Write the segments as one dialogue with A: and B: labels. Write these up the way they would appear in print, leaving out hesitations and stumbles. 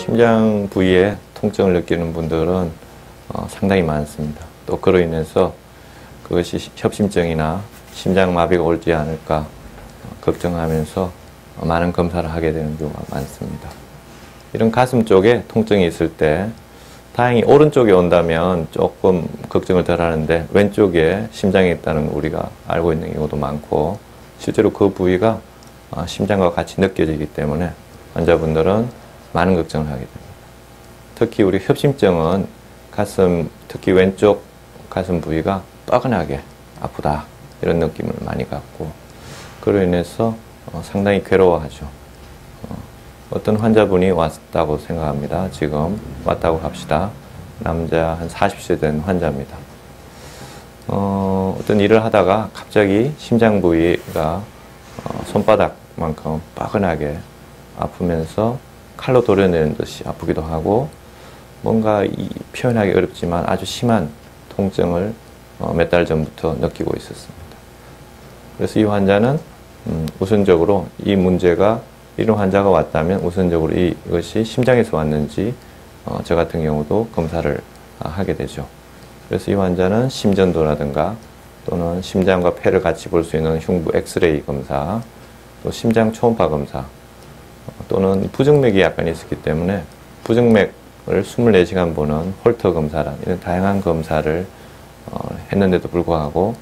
A: 심장 부위에 통증을 느끼는 분들은 상당히 많습니다. 또 그로 인해서 그것이 협심증이나 심장마비가 올지 않을까 걱정하면서 많은 검사를 하게 되는 경우가 많습니다. 이런 가슴 쪽에 통증이 있을 때 다행히 오른쪽에 온다면 조금 걱정을 덜 하는데 왼쪽에 심장이 있다는 우리가 알고 있는 경우도 많고 실제로 그 부위가 심장과 같이 느껴지기 때문에 환자분들은 많은 걱정을 하게 됩니다. 특히 우리 협심증은 가슴, 특히 왼쪽 가슴 부위가 뻐근하게 아프다 이런 느낌을 많이 갖고 그로 인해서 상당히 괴로워하죠. 어떤 환자분이 왔다고 생각합니다. 지금 왔다고 합시다. 남자 한 40세 된 환자입니다. 어떤 일을 하다가 갑자기 심장 부위가 손바닥만큼 뻐근하게 아프면서 칼로 도려내는 듯이 아프기도 하고 뭔가 표현하기 어렵지만 아주 심한 통증을 몇 달 전부터 느끼고 있었습니다. 그래서 이 환자는 우선적으로 이 문제가 이런 환자가 왔다면 우선적으로 이것이 심장에서 왔는지 저 같은 경우도 검사를 하게 되죠. 그래서 이 환자는 심전도라든가 또는 심장과 폐를 같이 볼 수 있는 흉부 엑스레이 검사, 또 심장 초음파 검사, 또는 부정맥이 약간 있었기 때문에 부정맥을 24시간 보는 홀터 검사라는 이런 다양한 검사를 했는데도 불구하고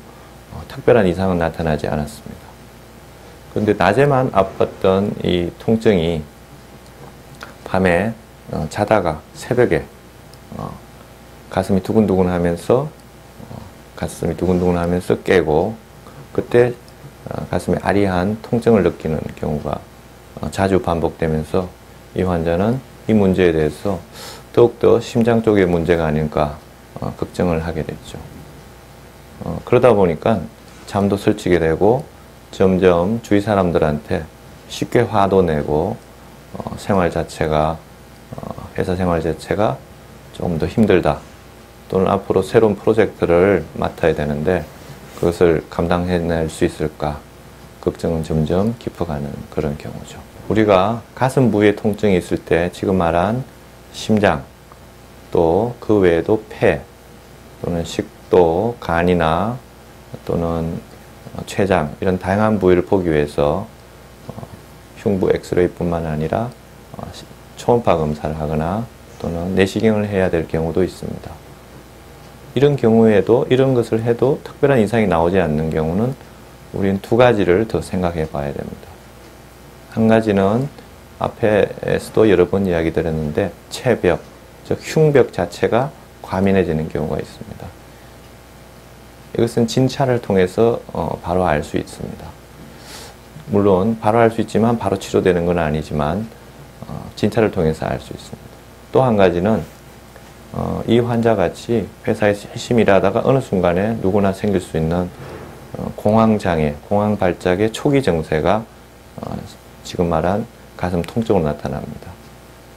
A: 특별한 이상은 나타나지 않았습니다. 그런데 낮에만 아팠던 이 통증이 밤에 자다가 새벽에 가슴이 두근두근 하면서 깨고 그때 가슴에 아리한 통증을 느끼는 경우가 자주 반복되면서 이 환자는 이 문제에 대해서 더욱더 심장 쪽의 문제가 아닐까 걱정을 하게 됐죠. 그러다 보니까 잠도 설치게 되고 점점 주위 사람들한테 쉽게 화도 내고 생활 자체가 회사 생활 자체가 조금 더 힘들다 또는 앞으로 새로운 프로젝트를 맡아야 되는데 그것을 감당해낼 수 있을까 걱정은 점점 깊어가는 그런 경우죠. 우리가 가슴 부위에 통증이 있을 때 지금 말한 심장 또 그 외에도 폐 또는 식도, 간이나 또는 췌장 이런 다양한 부위를 보기 위해서 흉부 엑스레이뿐만 아니라 초음파 검사를 하거나 또는 내시경을 해야 될 경우도 있습니다. 이런 경우에도 이런 것을 해도 특별한 이상이 나오지 않는 경우는 우리는 두 가지를 더 생각해 봐야 됩니다. 한 가지는 앞에서도 여러 번 이야기 드렸는데 체벽, 즉 흉벽 자체가 과민해지는 경우가 있습니다. 이것은 진찰을 통해서 바로 알 수 있습니다. 물론 바로 알 수 있지만 바로 치료되는 건 아니지만 진찰을 통해서 알 수 있습니다. 또 한 가지는 이 환자같이 회사에서 열심히 일하다가 어느 순간에 누구나 생길 수 있는 공황장애, 공황발작의 초기 증세가 지금 말한 가슴 통증으로 나타납니다.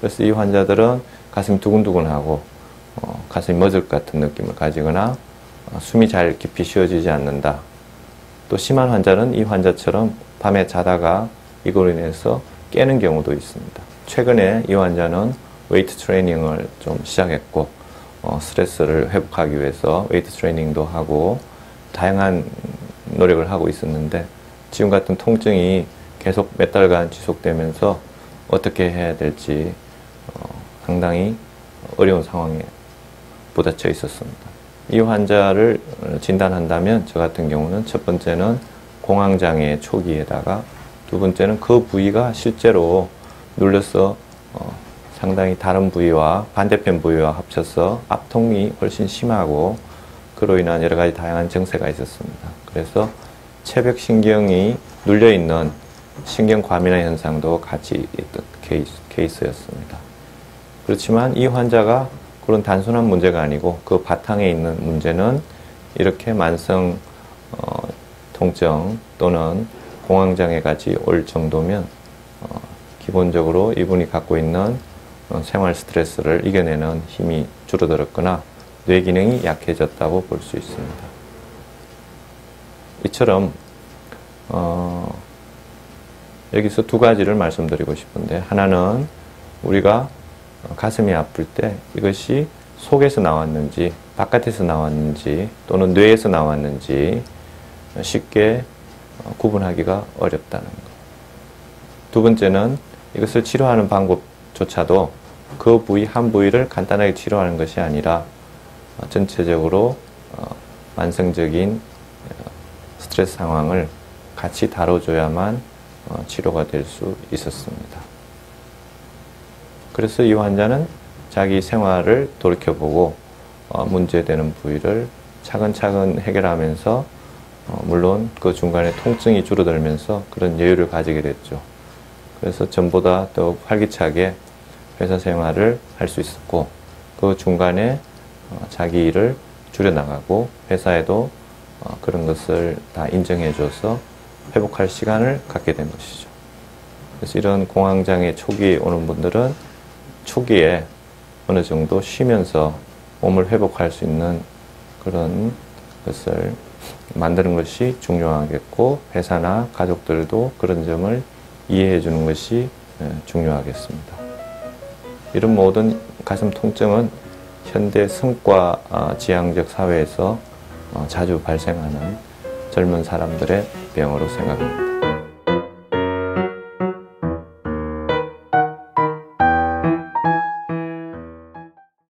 A: 그래서 이 환자들은 가슴이 두근두근하고 가슴이 멎을 것 같은 느낌을 가지거나 숨이 잘 깊이 쉬어지지 않는다. 또 심한 환자는 이 환자처럼 밤에 자다가 이걸로 인해서 깨는 경우도 있습니다. 최근에 이 환자는 웨이트 트레이닝을 좀 시작했고 스트레스를 회복하기 위해서 웨이트 트레이닝도 하고 다양한 노력을 하고 있었는데 지금 같은 통증이 계속 몇 달간 지속되면서 어떻게 해야 될지 상당히 어려운 상황에 부딪혀 있었습니다. 이 환자를 진단한다면 저 같은 경우는 첫 번째는 공황장애 초기에다가 두 번째는 그 부위가 실제로 눌려서 상당히 다른 부위와 반대편 부위와 합쳐서 압통이 훨씬 심하고 그로 인한 여러 가지 다양한 증세가 있었습니다. 그래서 체벽신경이 눌려있는 신경 과민화 현상도 같이 있던 케이스였습니다. 그렇지만 이 환자가 그런 단순한 문제가 아니고 그 바탕에 있는 문제는 이렇게 만성 통증 또는 공황장애까지 올 정도면 기본적으로 이분이 갖고 있는 생활 스트레스를 이겨내는 힘이 줄어들었거나 뇌 기능이 약해졌다고 볼 수 있습니다. 이처럼 여기서 두 가지를 말씀드리고 싶은데 하나는 우리가 가슴이 아플 때 이것이 속에서 나왔는지 바깥에서 나왔는지 또는 뇌에서 나왔는지 쉽게 구분하기가 어렵다는 것. 두 번째는 이것을 치료하는 방법조차도 그 부위 한 부위를 간단하게 치료하는 것이 아니라 전체적으로 만성적인 스트레스 상황을 같이 다뤄줘야만 치료가 될 수 있었습니다. 그래서 이 환자는 자기 생활을 돌이켜보고 문제되는 부위를 차근차근 해결하면서 물론 그 중간에 통증이 줄어들면서 그런 여유를 가지게 됐죠. 그래서 전보다 더욱 활기차게 회사 생활을 할 수 있었고 그 중간에 자기 일을 줄여나가고 회사에도 그런 것을 다 인정해줘서 회복할 시간을 갖게 된 것이죠. 그래서 이런 공황장애 초기에 오는 분들은 초기에 어느 정도 쉬면서 몸을 회복할 수 있는 그런 것을 만드는 것이 중요하겠고 회사나 가족들도 그런 점을 이해해 주는 것이 중요하겠습니다. 이런 모든 가슴 통증은 현대 성과 지향적 사회에서 자주 발생하는 젊은 사람들의 병으로 생각합니다.